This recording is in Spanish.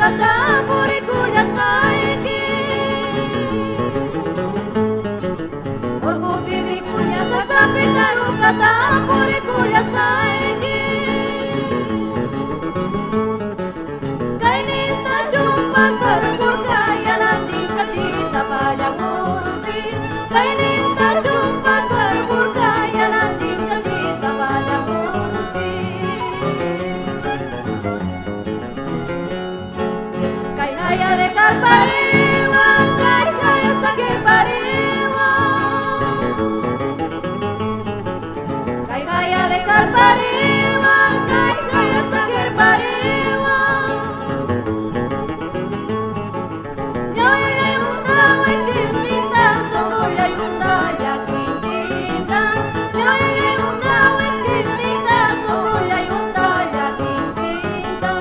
kata puri kuya saiki Orgo bibi kuya kasa pitaru kata puri kuya saiki Kainita jumpa serbur kaya lanjing kaji sapaya ngurbi Kainita jumpa serbur kaya lanjing kaji sapaya ngurbi Kaya rekar pariwa, kaya sakir pariwa Kaya rekar pariwa, kaya sakir pariwa Nyoy ayunda wikindita, sokoy ayunda yakindita Nyoy ayunda wikindita, sokoy ayunda yakindita